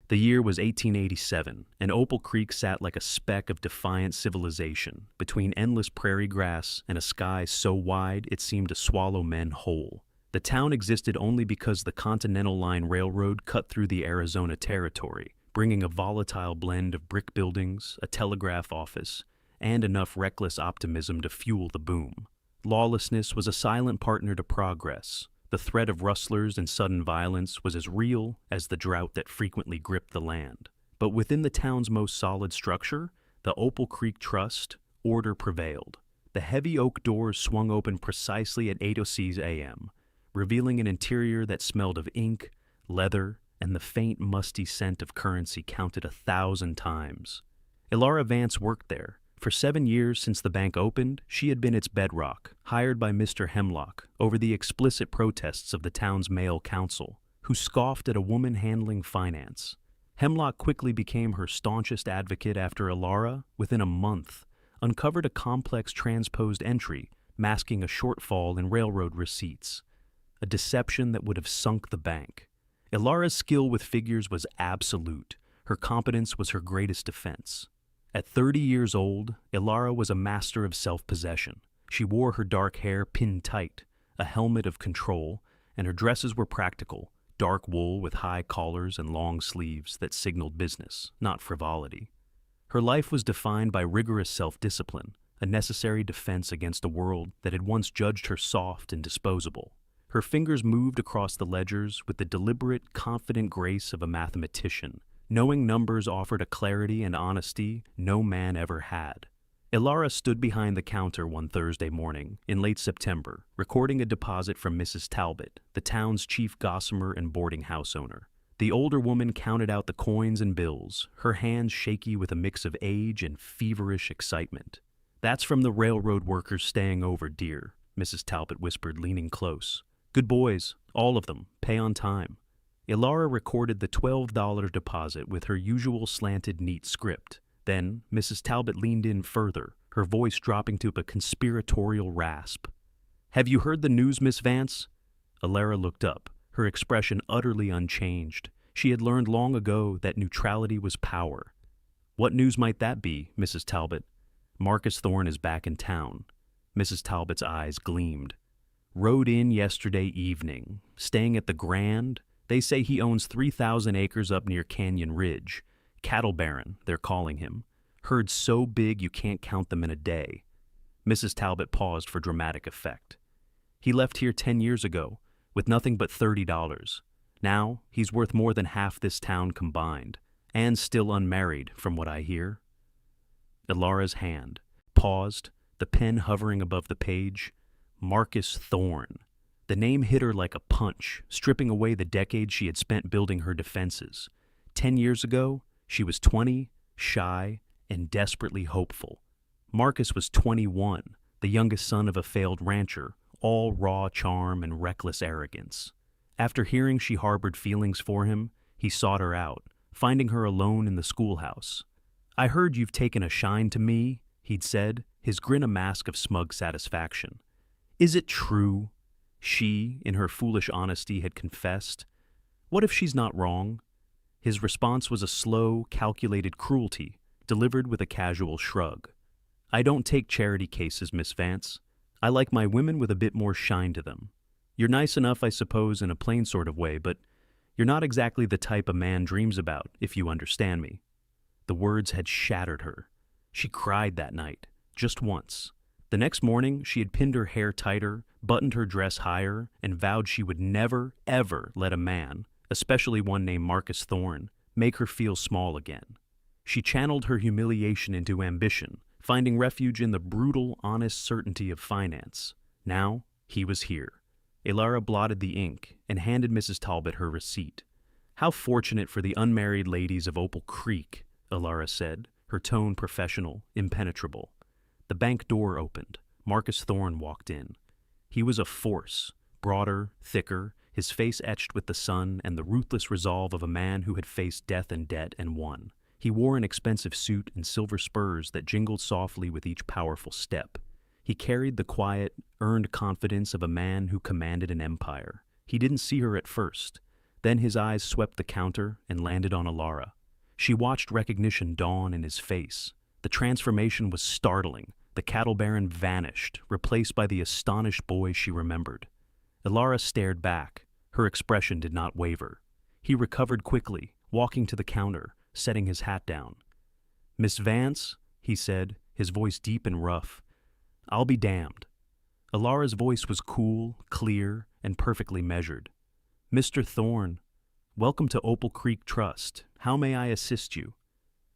The year was 1887, and Opal Creek sat like a speck of defiant civilization between endless prairie grass and a sky so wide it seemed to swallow men whole. The town existed only because the Continental Line Railroad cut through the Arizona Territory, bringing a volatile blend of brick buildings, a telegraph office, and enough reckless optimism to fuel the boom. Lawlessness was a silent partner to progress. The threat of rustlers and sudden violence was as real as the drought that frequently gripped the land. But within the town's most solid structure, the Opal Creek Trust, order prevailed. The heavy oak doors swung open precisely at 8:06 a.m., revealing an interior that smelled of ink, leather, and the faint, musty scent of currency counted 1,000 times. Elara Vance worked there. For 7 years since the bank opened, she had been its bedrock, hired by Mr. Hemlock over the explicit protests of the town's male council, who scoffed at a woman handling finance. Hemlock quickly became her staunchest advocate after Elara, within a month, uncovered a complex transposed entry masking a shortfall in railroad receipts, a deception that would have sunk the bank. Elara's skill with figures was absolute. Her competence was her greatest defense. At 30 years old, Elara was a master of self-possession. She wore her dark hair pinned tight, a helmet of control, and her dresses were practical, dark wool with high collars and long sleeves that signaled business, not frivolity. Her life was defined by rigorous self-discipline, a necessary defense against a world that had once judged her soft and disposable. Her fingers moved across the ledgers with the deliberate, confident grace of a mathematician, knowing numbers offered a clarity and honesty no man ever had. Elara stood behind the counter one Thursday morning in late September, recording a deposit from Mrs. Talbot, the town's chief gossamer and boarding house owner. The older woman counted out the coins and bills, her hands shaky with a mix of age and feverish excitement. "That's from the railroad workers staying over, dear," Mrs. Talbot whispered, leaning close. "Good boys, all of them, pay on time." Elara recorded the $12 deposit with her usual slanted, neat script. Then, Mrs. Talbot leaned in further, her voice dropping to a conspiratorial rasp. "Have you heard the news, Miss Vance?" Elara looked up, her expression utterly unchanged. She had learned long ago that neutrality was power. "What news might that be, Mrs. Talbot?" "Marcus Thorne is back in town." Mrs. Talbot's eyes gleamed. "Rode in yesterday evening, staying at the Grand. They say he owns 3,000 acres up near Canyon Ridge. Cattle Baron, they're calling him. Herds so big you can't count them in a day." Mrs. Talbot paused for dramatic effect. "He left here 10 years ago, with nothing but $30. Now, he's worth more than half this town combined, and still unmarried, from what I hear." Elara's hand paused, the pen hovering above the page. Marcus Thorne. The name hit her like a punch, stripping away the decades she had spent building her defenses. 10 years ago, she was 20, shy, and desperately hopeful. Marcus was 21, the youngest son of a failed rancher, all raw charm and reckless arrogance. After hearing she harbored feelings for him, he sought her out, finding her alone in the schoolhouse. "I heard you've taken a shine to me," he'd said, his grin a mask of smug satisfaction. "Is it true?" She, in her foolish honesty, had confessed. What if she's not wrong? His response was a slow, calculated cruelty, delivered with a casual shrug. "I don't take charity cases, Miss Vance. I like my women with a bit more shine to them. You're nice enough, I suppose, in a plain sort of way, but you're not exactly the type a man dreams about, if you understand me." The words had shattered her. She cried that night, just once. The next morning, she had pinned her hair tighter, buttoned her dress higher, and vowed she would never, ever let a man, especially one named Marcus Thorne, make her feel small again. She channeled her humiliation into ambition, finding refuge in the brutal, honest certainty of finance. Now, he was here. Elara blotted the ink and handed Mrs. Talbot her receipt. "How fortunate for the unmarried ladies of Opal Creek," Elara said, her tone professional, impenetrable. The bank door opened. Marcus Thorne walked in. He was a force, broader, thicker, his face etched with the sun and the ruthless resolve of a man who had faced death and debt and won. He wore an expensive suit and silver spurs that jingled softly with each powerful step. He carried the quiet, earned confidence of a man who commanded an empire. He didn't see her at first. Then his eyes swept the counter and landed on Elara. She watched recognition dawn in his face. The transformation was startling. The cattle baron vanished, replaced by the astonished boy she remembered. Elara stared back. Her expression did not waver. He recovered quickly, walking to the counter, setting his hat down. "Miss Vance," he said, his voice deep and rough. "I'll be damned." Elara's voice was cool, clear, and perfectly measured. "Mr. Thorne, welcome to Opal Creek Trust. How may I assist you?"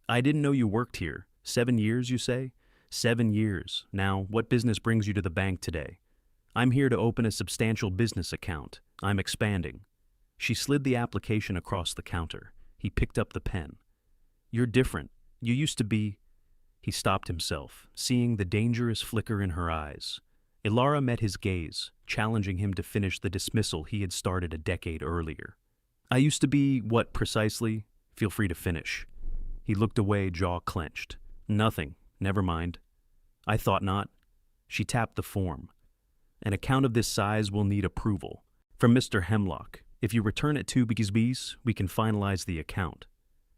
"I didn't know you worked here. 7 years, you say?" 7 years. Now, what business brings you to the bank today?" "I'm here to open a substantial business account. I'm expanding." She slid the application across the counter. He picked up the pen. "You're different. You used to be—" He stopped himself, seeing the dangerous flicker in her eyes. Elara met his gaze, challenging him to finish the dismissal he had started a decade earlier. "I used to be what precisely? Feel free to finish." He looked away, jaw clenched. "Nothing. Never mind." "I thought not." She tapped the form. "An account of this size will need approval. From Mr. Hemlock. If you return it 2 Bs, we can finalize the account."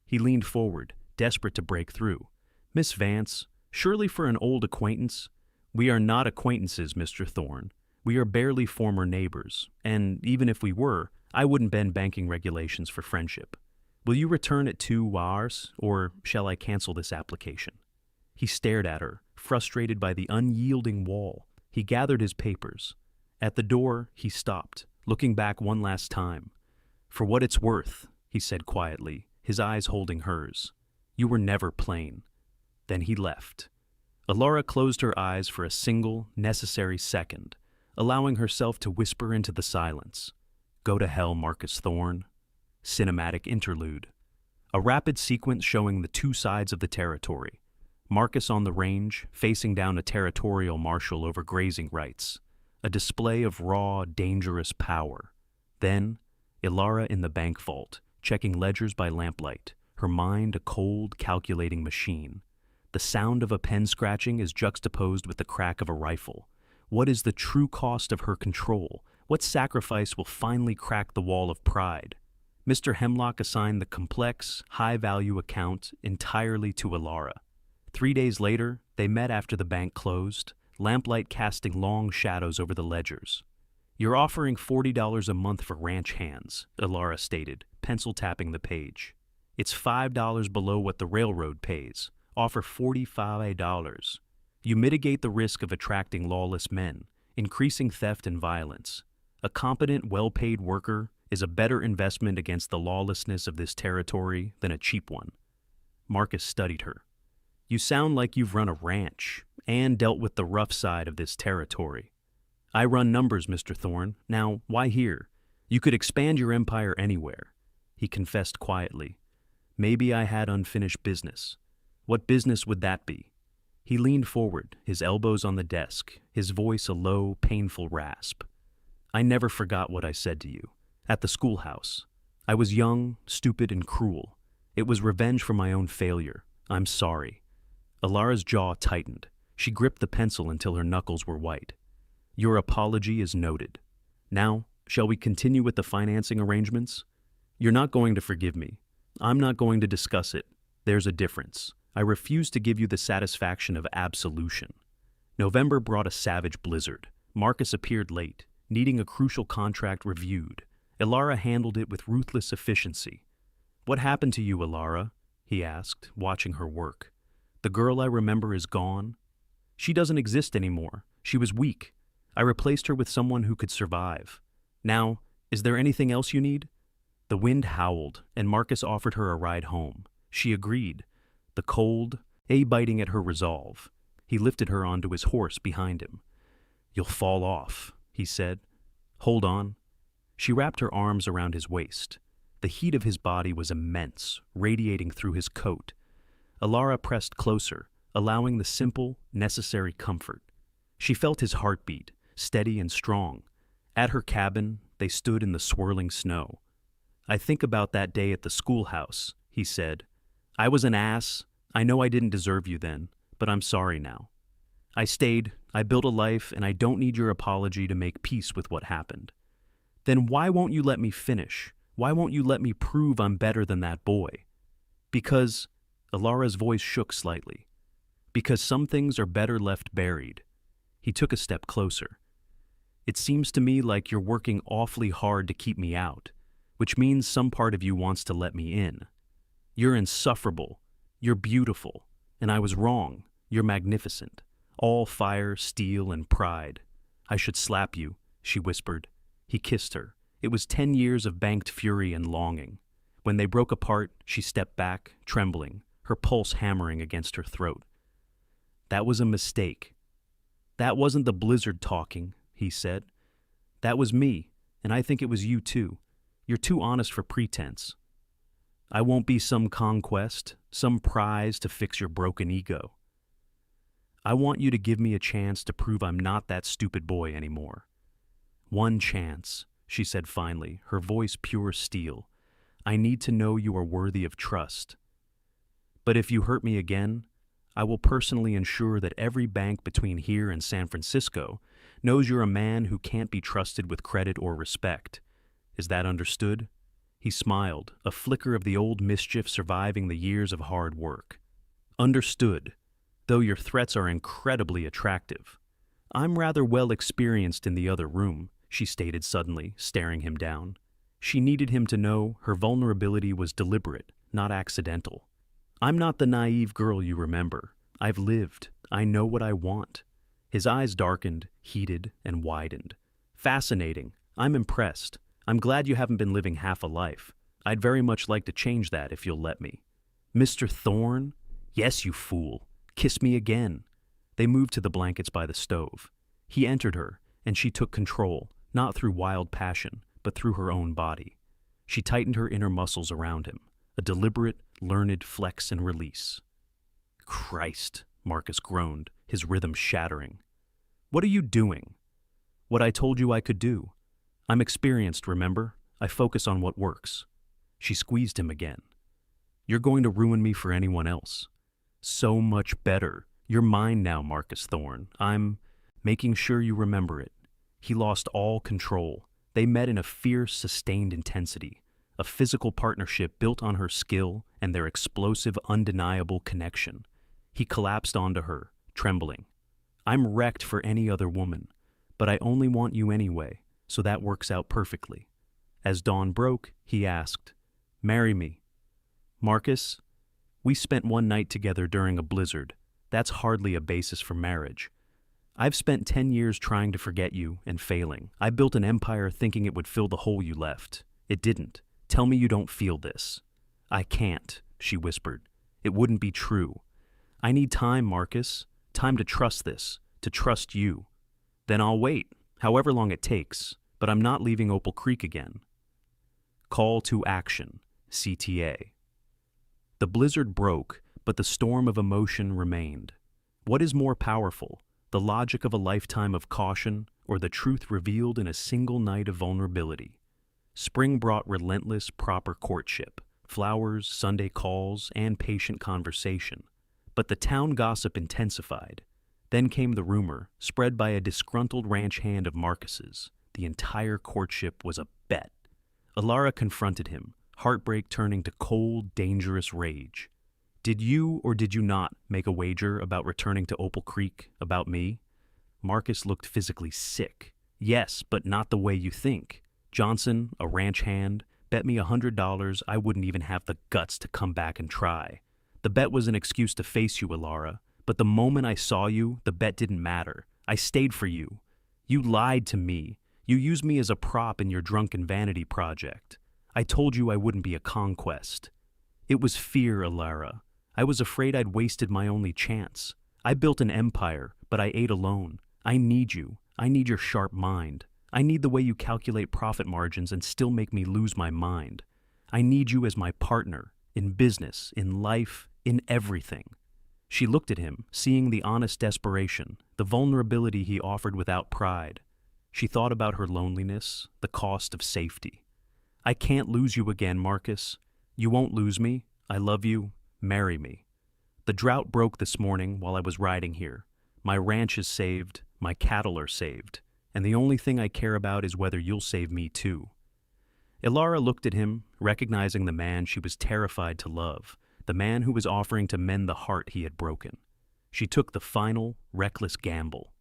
He leaned forward, desperate to break through. "Miss Vance, surely for an old acquaintance—" "We are not acquaintances, Mr. Thorne. We are barely former neighbors, and even if we were, I wouldn't bend banking regulations for friendship. Will you return at 2 hours, or shall I cancel this application?" He stared at her, frustrated by the unyielding wall. He gathered his papers. At the door, he stopped, looking back one last time. "For what it's worth," he said quietly, his eyes holding hers. "You were never plain." Then he left. Elara closed her eyes for a single, necessary second, allowing herself to whisper into the silence. "Go to hell, Marcus Thorne." Cinematic interlude. A rapid sequence showing the 2 sides of the territory. Marcus on the range, facing down a territorial marshal over grazing rights. A display of raw, dangerous power. Then, Elara in the bank vault, checking ledgers by lamplight, her mind a cold, calculating machine. The sound of a pen scratching is juxtaposed with the crack of a rifle. What is the true cost of her control? What sacrifice will finally crack the wall of pride? Mr. Hemlock assigned the complex, high-value account entirely to Elara. 3 days later, they met after the bank closed, lamplight casting long shadows over the ledgers. "You're offering $40 a month for ranch hands," Elara stated, pencil tapping the page. "It's $5 below what the railroad pays. Offer $45. You mitigate the risk of attracting lawless men, increasing theft and violence. A competent, well-paid worker is a better investment against the lawlessness of this territory than a cheap one." Marcus studied her. "You sound like you've run a ranch and dealt with the rough side of this territory." "I run numbers, Mr. Thorne. Now, why here? You could expand your empire anywhere." He confessed quietly. "Maybe I had unfinished business." "What business would that be?" He leaned forward, his elbows on the desk, his voice a low, painful rasp. "I never forgot what I said to you. At the schoolhouse. I was young, stupid, and cruel. It was revenge for my own failure. I'm sorry." Elara's jaw tightened. She gripped the pencil until her knuckles were white. "Your apology is noted. Now, shall we continue with the financing arrangements?" "You're not going to forgive me. I'm not going to discuss it. There's a difference. I refuse to give you the satisfaction of absolution." November brought a savage blizzard. Marcus appeared late, needing a crucial contract reviewed. Elara handled it with ruthless efficiency. "What happened to you, Elara?" he asked, watching her work. "The girl I remember is gone." "She doesn't exist anymore. She was weak. I replaced her with someone who could survive. Now, is there anything else you need?" The wind howled, and Marcus offered her a ride home. She agreed, the cold, biting at her resolve. He lifted her onto his horse behind him. "You'll fall off," he said. "Hold on." She wrapped her arms around his waist. The heat of his body was immense, radiating through his coat. Elara pressed closer, allowing the simple, necessary comfort. She felt his heartbeat, steady and strong. At her cabin, they stood in the swirling snow. "I think about that day at the schoolhouse," he said. "I was an ass. I know I didn't deserve you then, but I'm sorry now. I stayed, I built a life, and I don't need your apology to make peace with what happened." "Then why won't you let me finish? Why won't you let me prove I'm better than that boy? Because, Elara's voice shook slightly. Because some things are better left buried. He took a step closer. It seems to me like you're working awfully hard to keep me out, which means some part of you wants to let me in. You're insufferable. You're beautiful. And I was wrong. You're magnificent. All fire, steel, and pride. I should slap you, she whispered. He kissed her. It was 10 years of banked fury and longing. When they broke apart, she stepped back, trembling, her pulse hammering against her throat. That was a mistake. That wasn't the blizzard talking, he said. That was me, and I think it was you too. You're too honest for pretense. I won't be some conquest, some prize to fix your broken ego. I want you to give me a chance to prove I'm not that stupid boy anymore. One chance, she said finally, her voice pure steel. I need to know you are worthy of trust. But if you hurt me again, I will personally ensure that every bank between here and San Francisco knows you're a man who can't be trusted with credit or respect. Is that understood? He smiled, a flicker of the old mischief surviving the years of hard work. Understood, though your threats are incredibly attractive. I'm rather well experienced in the other room, she stated suddenly, staring him down. She needed him to know her vulnerability was deliberate, not accidental. I'm not the naive girl you remember. I've lived. I know what I want. His eyes darkened, heated, and widened. Fascinating. I'm impressed. I'm glad you haven't been living half a life. I'd very much like to change that if you'll let me. Mr. Thorne? Yes, you fool. Kiss me again. They moved to the blankets by the stove. He entered her, and she took control, not through wild passion, but through her own body. She tightened her inner muscles around him, a deliberate, learned flex and release. Christ, Marcus groaned, his rhythm shattering. What are you doing? What I told you I could do. I'm experienced, remember? I focus on what works. She squeezed him again. You're going to ruin me for anyone else. So much better. You're mine now, Marcus Thorne. I'm making sure you remember it. He lost all control. They met in a fierce, sustained intensity, a physical partnership built on her skill and their explosive, undeniable connection. He collapsed onto her, trembling. I'm wrecked for any other woman, but I only want you anyway, so that works out perfectly. As dawn broke, he asked, Marry me. Marcus, we spent one night together during a blizzard. That's hardly a basis for marriage. I've spent 10 years trying to forget you and failing. I built an empire thinking it would fill the hole you left. It didn't. Tell me you don't feel this. I can't, she whispered. It wouldn't be true. I need time, Marcus. Time to trust this, to trust you. Then I'll wait, however long it takes, but I'm not leaving Opal Creek again. Call to action, CTA. The blizzard broke, but the storm of emotion remained. What is more powerful, the logic of a lifetime of caution or the truth revealed in a single night of vulnerability? Spring brought relentless, proper courtship, flowers, Sunday calls, and patient conversation. But the town gossip intensified. Then came the rumor, spread by a disgruntled ranch hand of Marcus's. The entire courtship was a bet. Elara confronted him, heartbreak turning to cold, dangerous rage. Did you or did you not make a wager about returning to Opal Creek, about me? Marcus looked physically sick. Yes, but not the way you think. Johnson, a ranch hand, bet me $100 I wouldn't even have the guts to come back and try. The bet was an excuse to face you, Elara, but the moment I saw you, the bet didn't matter. I stayed for you. You lied to me. You used me as a prop in your drunken vanity project. I told you I wouldn't be a conquest. It was fear, Elara. I was afraid I'd wasted my only chance. I built an empire, but I ate alone. I need you. I need your sharp mind. I need the way you calculate profit margins and still make me lose my mind. I need you as my partner, in business, in life, in everything. She looked at him, seeing the honest desperation, the vulnerability he offered without pride. She thought about her loneliness, the cost of safety. I can't lose you again, Marcus. You won't lose me. I love you. Marry me. The drought broke this morning while I was riding here. My ranch is saved, my cattle are saved, and the only thing I care about is whether you'll save me too. Elara looked at him, recognizing the man she was terrified to love, the man who was offering to mend the heart he had broken. She took the final, reckless gamble.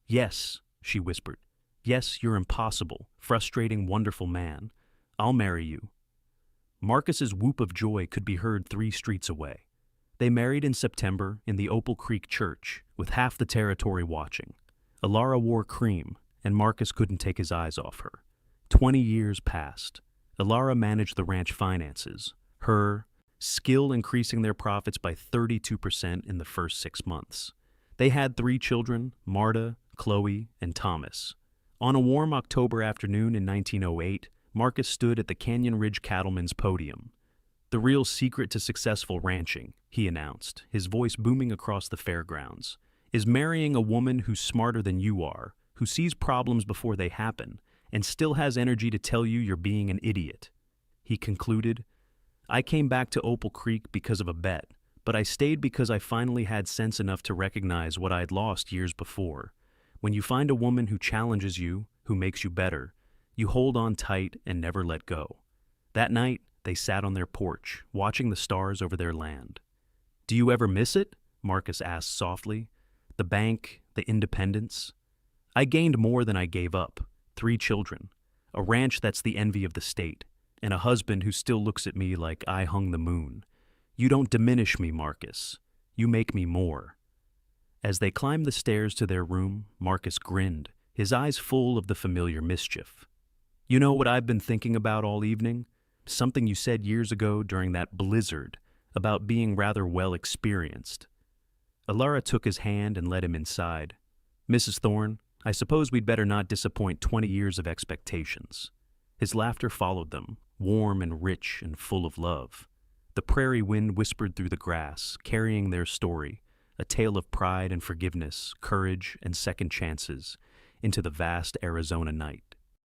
"Yes," she whispered. "Yes, you're impossible, frustrating, wonderful man. I'll marry you." Marcus's whoop of joy could be heard 3 streets away. They married in September in the Opal Creek church, with half the territory watching. Elara wore cream, and Marcus couldn't take his eyes off her. 20 years passed. Elara managed the ranch finances, her skill increasing their profits by 32% in the first 6 months. They had 3 children, Marta, Chloe, and Thomas. On a warm October afternoon in 1908, Marcus stood at the Canyon Ridge Cattlemen's podium. "The real secret to successful ranching," he announced, his voice booming across the fairgrounds, "is marrying a woman who's smarter than you are, who sees problems before they happen, and still has energy to tell you you're being an idiot." He concluded, "I came back to Opal Creek because of a bet, but I stayed because I finally had sense enough to recognize what I'd lost years before. When you find a woman who challenges you, who makes you better, you hold on tight and never let go." That night, they sat on their porch, watching the stars over their land. "Do you ever miss it?" Marcus asked softly. "The bank, the independence?" "I gained more than I gave up. 3 children, a ranch that's the envy of the state, and a husband who still looks at me like I hung the moon. You don't diminish me, Marcus. You make me more." As they climbed the stairs to their room, Marcus grinned, his eyes full of the familiar mischief. "You know what I've been thinking about all evening? Something you said years ago during that blizzard about being rather well experienced." Elara took his hand and led him inside. "Mrs. Thorne, I suppose we'd better not disappoint 20 years of expectations." His laughter followed them, warm and rich and full of love. The prairie wind whispered through the grass, carrying their story, a tale of pride and forgiveness, courage and second chances, into the vast Arizona night.